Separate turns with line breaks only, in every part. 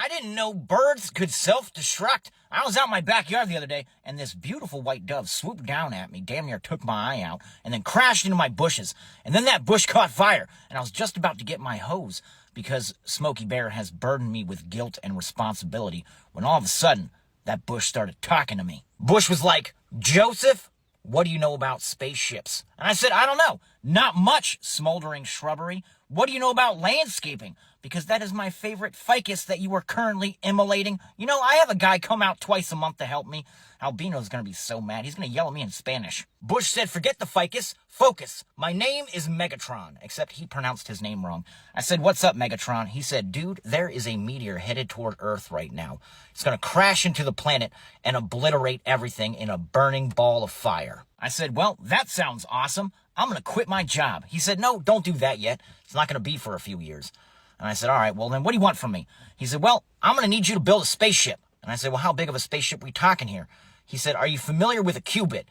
I didn't know birds could self-destruct. I was out in my backyard the other day, and this beautiful white dove swooped down at me, damn near took my eye out, and then crashed into my bushes. And then that bush caught fire, and I was just about to get my hose because Smokey Bear has burdened me with guilt and responsibility when all of a sudden, that bush started talking to me. Bush was like, "Joseph, what do you know about spaceships?" And I said, "I don't know. Not much, Smoldering Shrubbery. What do you know about landscaping? Because that is my favorite ficus that you are currently immolating. You know, I have a guy come out twice a month to help me. Albino's going to be so mad. He's going to yell at me in Spanish." Bush said, "Forget the ficus. Focus. My name is Megatron." Except he pronounced his name wrong. I said, "What's up, Megatron?" He said, "Dude, there is a meteor headed toward Earth right now. It's going to crash into the planet and obliterate everything in a burning ball of fire." I said, "Well, that sounds awesome. I'm going to quit my job." He said, "No, don't do that yet. It's not going to be for a few years." And I said, "All right, well, then what do you want from me?" He said, "Well, I'm going to need you to build a spaceship." And I said, "Well, how big of a spaceship are we talking here?" He said, "Are you familiar with a qubit?"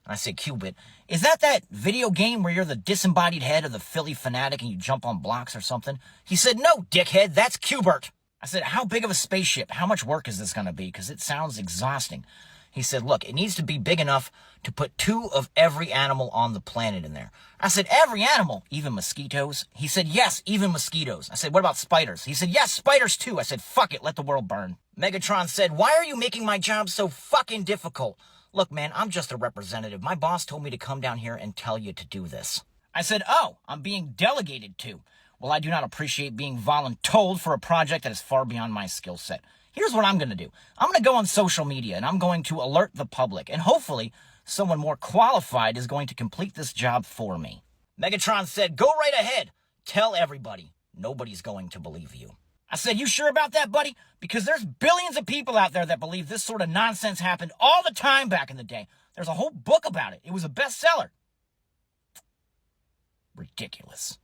And I said, "Qubit? Is that video game where you're the disembodied head of the Philly fanatic and you jump on blocks or something?" He said, "No, dickhead, that's Qbert." I said, "How big of a spaceship? How much work is this going to be? Because it sounds exhausting." He said, "Look, it needs to be big enough to put 2 of every animal on the planet in there." I said, "Every animal? Even mosquitoes?" He said, "Yes, even mosquitoes." I said, "What about spiders?" He said, "Yes, spiders too." I said, "Fuck it, let the world burn." Megatron said, "Why are you making my job so fucking difficult?" "Look, man, I'm just a representative. My boss told me to come down here and tell you to do this." I said, "Oh, I'm being delegated to. Well, I do not appreciate being voluntold for a project that is far beyond my skill set. Here's what I'm going to do. I'm going to go on social media and I'm going to alert the public. And hopefully someone more qualified is going to complete this job for me." Megatron said, "Go right ahead. Tell everybody. Nobody's going to believe you." I said, "You sure about that, buddy? Because there's billions of people out there that believe this sort of nonsense happened all the time back in the day. There's a whole book about it. It was a bestseller." Ridiculous.